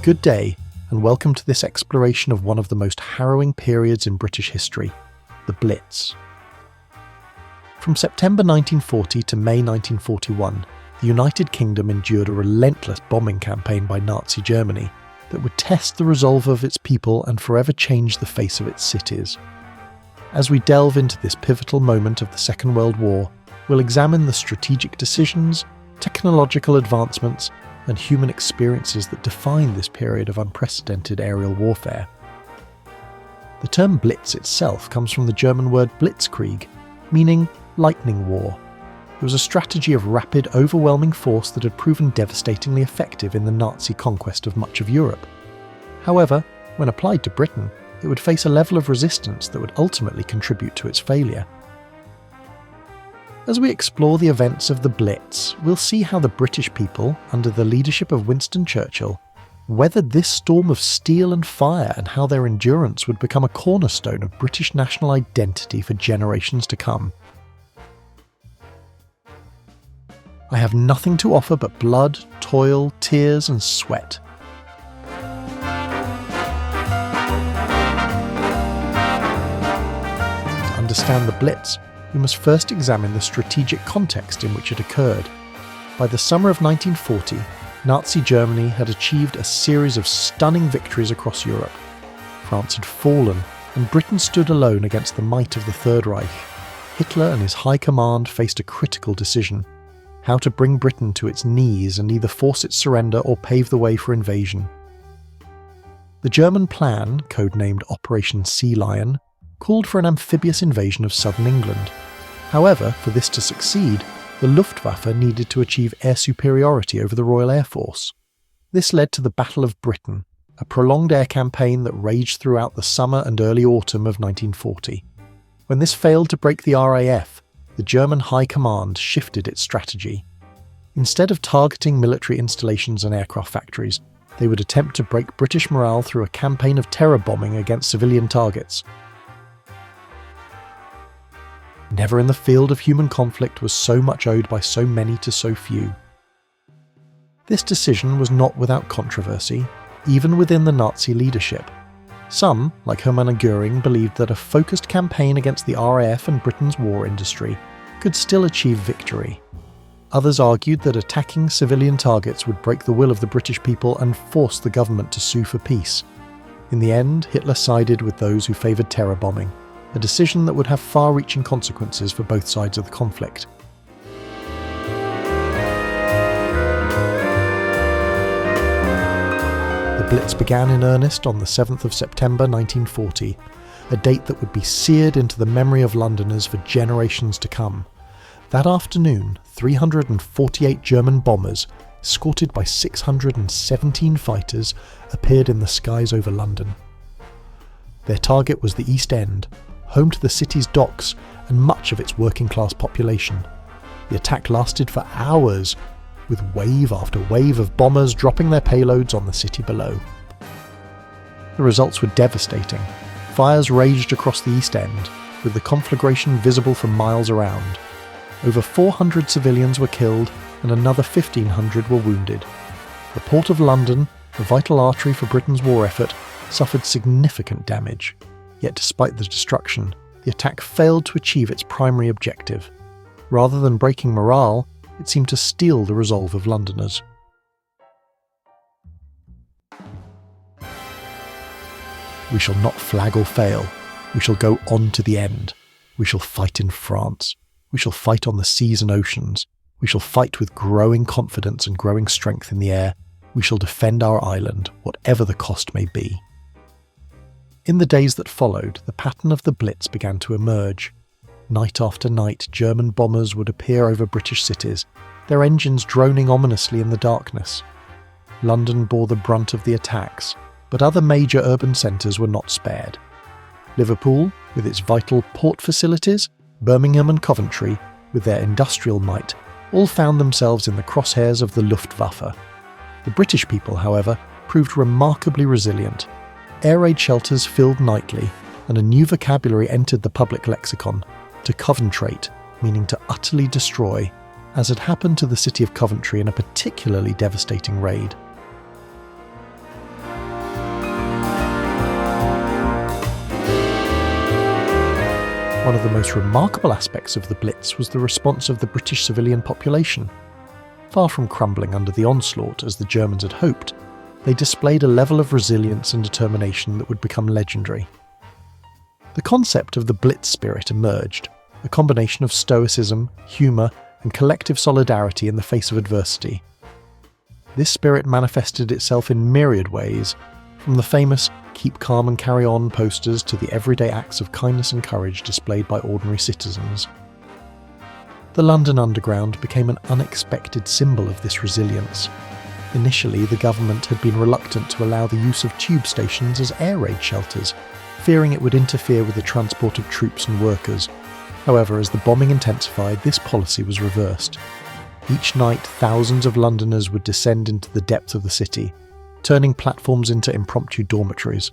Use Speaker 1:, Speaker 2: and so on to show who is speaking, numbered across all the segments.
Speaker 1: Good day, and welcome to this exploration of one of the most harrowing periods in British history, the Blitz. From September 1940 to May 1941, the United Kingdom endured a relentless bombing campaign by Nazi Germany that would test the resolve of its people and forever change the face of its cities. As we delve into this pivotal moment of the Second World War, we'll examine the strategic decisions, technological advancements, and human experiences that define this period of unprecedented aerial warfare. The term Blitz itself comes from the German word Blitzkrieg, meaning lightning war. It was a strategy of rapid, overwhelming force that had proven devastatingly effective in the Nazi conquest of much of Europe. However, when applied to Britain, it would face a level of resistance that would ultimately contribute to its failure. As we explore the events of the Blitz, we'll see how the British people, under the leadership of Winston Churchill, weathered this storm of steel and fire, and how their endurance would become a cornerstone of British national identity for generations to come. I have nothing to offer but blood, toil, tears, and sweat. To understand the Blitz, we must first examine the strategic context in which it occurred. By the summer of 1940, Nazi Germany had achieved a series of stunning victories across Europe. France had fallen, and Britain stood alone against the might of the Third Reich. Hitler and his high command faced a critical decision: how to bring Britain to its knees and either force its surrender or pave the way for invasion. The German plan, codenamed Operation Sea Lion, called for an amphibious invasion of southern England. However, for this to succeed, the Luftwaffe needed to achieve air superiority over the Royal Air Force. This led to the Battle of Britain, a prolonged air campaign that raged throughout the summer and early autumn of 1940. When this failed to break the RAF, the German High Command shifted its strategy. Instead of targeting military installations and aircraft factories, they would attempt to break British morale through a campaign of terror bombing against civilian targets. Never in the field of human conflict was so much owed by so many to so few. This decision was not without controversy, even within the Nazi leadership. Some, like Hermann Göring, believed that a focused campaign against the RAF and Britain's war industry could still achieve victory. Others argued that attacking civilian targets would break the will of the British people and force the government to sue for peace. In the end, Hitler sided with those who favoured terror bombing, a decision that would have far-reaching consequences for both sides of the conflict. The Blitz began in earnest on the 7th of September 1940, a date that would be seared into the memory of Londoners for generations to come. That afternoon, 348 German bombers, escorted by 617 fighters, appeared in the skies over London. Their target was the East End, home to the city's docks and much of its working-class population. The attack lasted for hours, with wave after wave of bombers dropping their payloads on the city below. The results were devastating. Fires raged across the East End, with the conflagration visible for miles around. Over 400 civilians were killed and another 1,500 were wounded. The Port of London, a vital artery for Britain's war effort, suffered significant damage. Yet despite the destruction, the attack failed to achieve its primary objective. Rather than breaking morale, it seemed to steel the resolve of Londoners. We shall not flag or fail. We shall go on to the end. We shall fight in France. We shall fight on the seas and oceans. We shall fight with growing confidence and growing strength in the air. We shall defend our island, whatever the cost may be. In the days that followed, the pattern of the Blitz began to emerge. Night after night, German bombers would appear over British cities, their engines droning ominously in the darkness. London bore the brunt of the attacks, but other major urban centres were not spared. Liverpool, with its vital port facilities, Birmingham and Coventry, with their industrial might, all found themselves in the crosshairs of the Luftwaffe. The British people, however, proved remarkably resilient. Air raid shelters filled nightly, and a new vocabulary entered the public lexicon: to coventrate, meaning to utterly destroy, as had happened to the city of Coventry in a particularly devastating raid. One of the most remarkable aspects of the Blitz was the response of the British civilian population. Far from crumbling under the onslaught as the Germans had hoped, they displayed a level of resilience and determination that would become legendary. The concept of the Blitz Spirit emerged, a combination of stoicism, humour, and collective solidarity in the face of adversity. This spirit manifested itself in myriad ways, from the famous "Keep calm and carry on" posters to the everyday acts of kindness and courage displayed by ordinary citizens. The London Underground became an unexpected symbol of this resilience. Initially, the government had been reluctant to allow the use of tube stations as air raid shelters, fearing it would interfere with the transport of troops and workers. However, as the bombing intensified, this policy was reversed. Each night, thousands of Londoners would descend into the depth of the city, turning platforms into impromptu dormitories.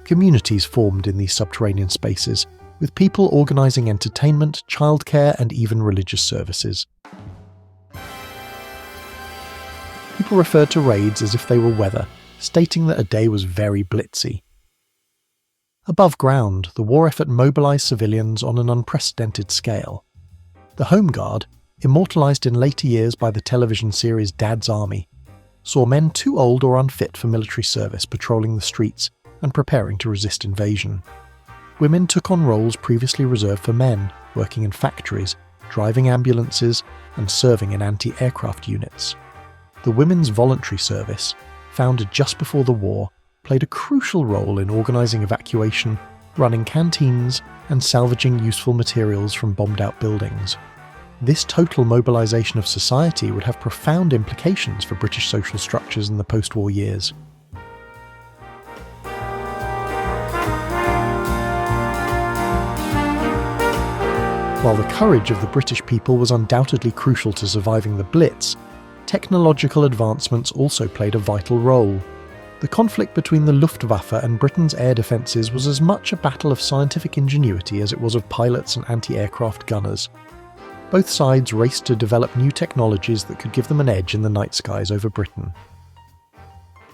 Speaker 1: Communities formed in these subterranean spaces, with people organising entertainment, childcare, and even religious services. People referred to raids as if they were weather, stating that a day was very blitzy. Above ground, the war effort mobilised civilians on an unprecedented scale. The Home Guard, immortalised in later years by the television series Dad's Army, saw men too old or unfit for military service patrolling the streets and preparing to resist invasion. Women took on roles previously reserved for men, working in factories, driving ambulances, and serving in anti-aircraft units. The Women's Voluntary Service, founded just before the war, played a crucial role in organising evacuation, running canteens, and salvaging useful materials from bombed-out buildings. This total mobilisation of society would have profound implications for British social structures in the post-war years. While the courage of the British people was undoubtedly crucial to surviving the Blitz, technological advancements also played a vital role. The conflict between the Luftwaffe and Britain's air defences was as much a battle of scientific ingenuity as it was of pilots and anti-aircraft gunners. Both sides raced to develop new technologies that could give them an edge in the night skies over Britain.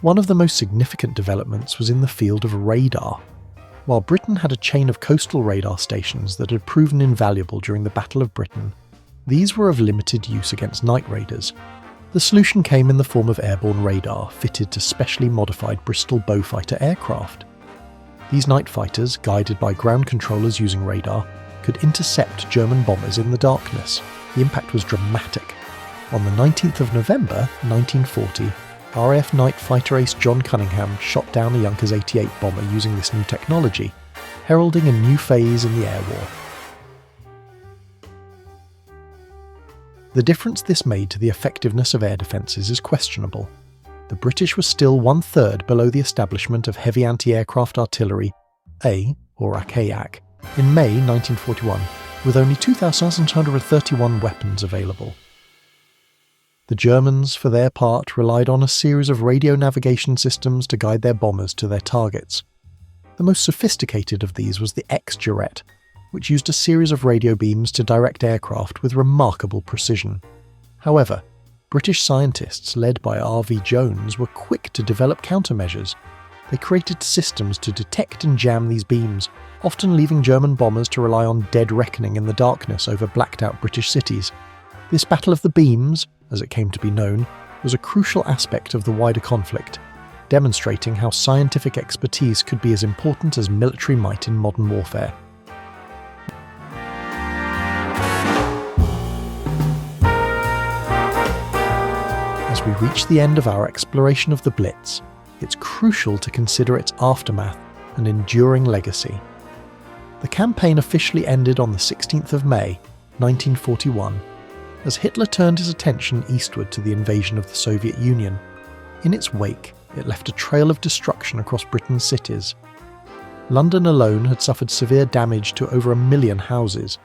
Speaker 1: One of the most significant developments was in the field of radar. While Britain had a chain of coastal radar stations that had proven invaluable during the Battle of Britain, these were of limited use against night raiders. The solution came in the form of airborne radar fitted to specially modified Bristol Beaufighter aircraft. These night fighters, guided by ground controllers using radar, could intercept German bombers in the darkness. The impact was dramatic. On the 19th of November 1940, RAF night fighter ace John Cunningham shot down a Junkers 88 bomber using this new technology, heralding a new phase in the air war. The difference this made to the effectiveness of air defences is questionable. The British were still one-third below the establishment of heavy anti-aircraft artillery, A, or AKAC, in May 1941, with only 2,231 weapons available. The Germans, for their part, relied on a series of radio navigation systems to guide their bombers to their targets. The most sophisticated of these was the X-Juret, which used a series of radio beams to direct aircraft with remarkable precision. However, British scientists led by R.V. Jones were quick to develop countermeasures. They created systems to detect and jam these beams, often leaving German bombers to rely on dead reckoning in the darkness over blacked-out British cities. This Battle of the Beams, as it came to be known, was a crucial aspect of the wider conflict, demonstrating how scientific expertise could be as important as military might in modern warfare. As we reach the end of our exploration of the Blitz, it's crucial to consider its aftermath and enduring legacy. The campaign officially ended on the 16th of May, 1941, as Hitler turned his attention eastward to the invasion of the Soviet Union. In its wake, it left a trail of destruction across Britain's cities. London alone had suffered severe damage to over 1 million houses.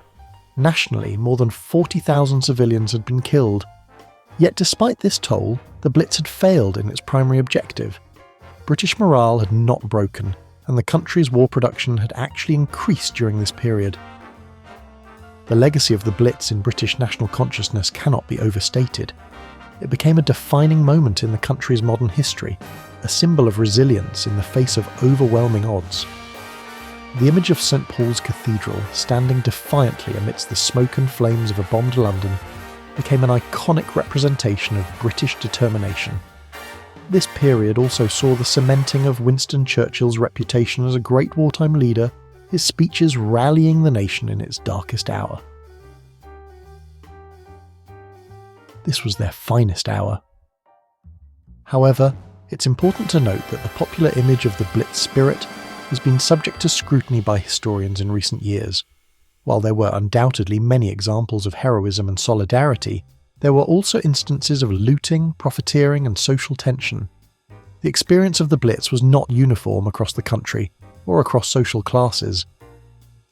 Speaker 1: Nationally, more than 40,000 civilians had been killed. Yet despite this toll, the Blitz had failed in its primary objective. British morale had not broken, and the country's war production had actually increased during this period. The legacy of the Blitz in British national consciousness cannot be overstated. It became a defining moment in the country's modern history, a symbol of resilience in the face of overwhelming odds. The image of St. Paul's Cathedral standing defiantly amidst the smoke and flames of a bombed London became an iconic representation of British determination. This period also saw the cementing of Winston Churchill's reputation as a great wartime leader, his speeches rallying the nation in its darkest hour. This was their finest hour. However, it's important to note that the popular image of the Blitz Spirit has been subject to scrutiny by historians in recent years. While there were undoubtedly many examples of heroism and solidarity, there were also instances of looting, profiteering, and social tension. The experience of the Blitz was not uniform across the country or across social classes.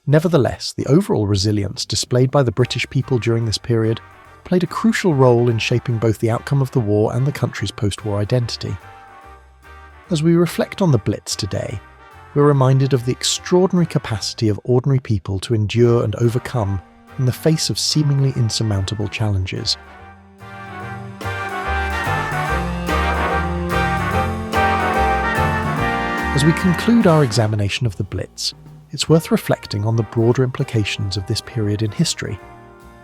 Speaker 1: Nevertheless, the overall resilience displayed by the British people during this period played a crucial role in shaping both the outcome of the war and the country's post-war identity. As we reflect on the Blitz today, we're reminded of the extraordinary capacity of ordinary people to endure and overcome in the face of seemingly insurmountable challenges. As we conclude our examination of the Blitz, it's worth reflecting on the broader implications of this period in history.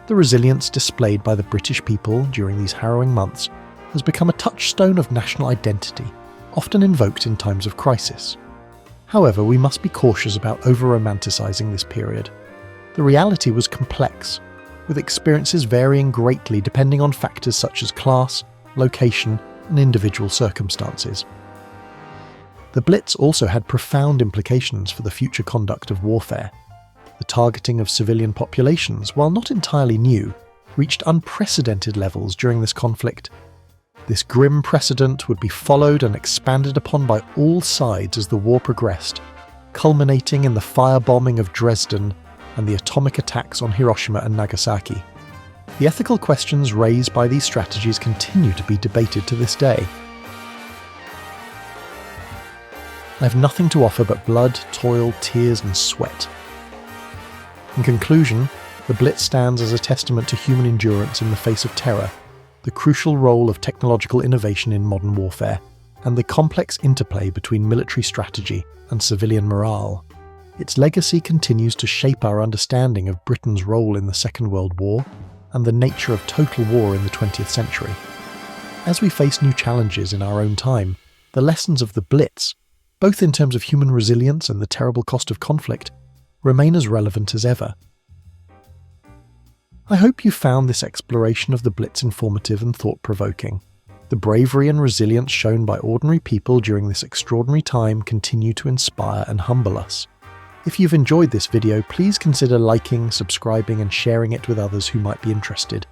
Speaker 1: The resilience displayed by the British people during these harrowing months has become a touchstone of national identity, often invoked in times of crisis. However, we must be cautious about over-romanticising this period. The reality was complex, with experiences varying greatly depending on factors such as class, location, and individual circumstances. The Blitz also had profound implications for the future conduct of warfare. The targeting of civilian populations, while not entirely new, reached unprecedented levels during this conflict. This grim precedent would be followed and expanded upon by all sides as the war progressed, culminating in the firebombing of Dresden and the atomic attacks on Hiroshima and Nagasaki. The ethical questions raised by these strategies continue to be debated to this day. I have nothing to offer but blood, toil, tears, and sweat. In conclusion, the Blitz stands as a testament to human endurance in the face of terror, the crucial role of technological innovation in modern warfare, and the complex interplay between military strategy and civilian morale. Its legacy continues to shape our understanding of Britain's role in the Second World War and the nature of total war in the 20th century. As we face new challenges in our own time, the lessons of the Blitz, both in terms of human resilience and the terrible cost of conflict, remain as relevant as ever. I hope you found this exploration of the Blitz informative and thought-provoking. The bravery and resilience shown by ordinary people during this extraordinary time continue to inspire and humble us. If you've enjoyed this video, please consider liking, subscribing, and sharing it with others who might be interested.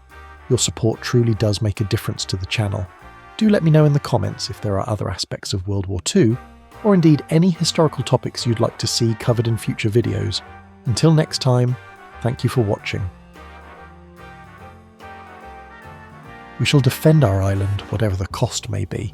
Speaker 1: Your support truly does make a difference to the channel. Do let me know in the comments if there are other aspects of World War II, or indeed any historical topics you'd like to see covered in future videos. Until next time, thank you for watching. We shall defend our island, whatever the cost may be.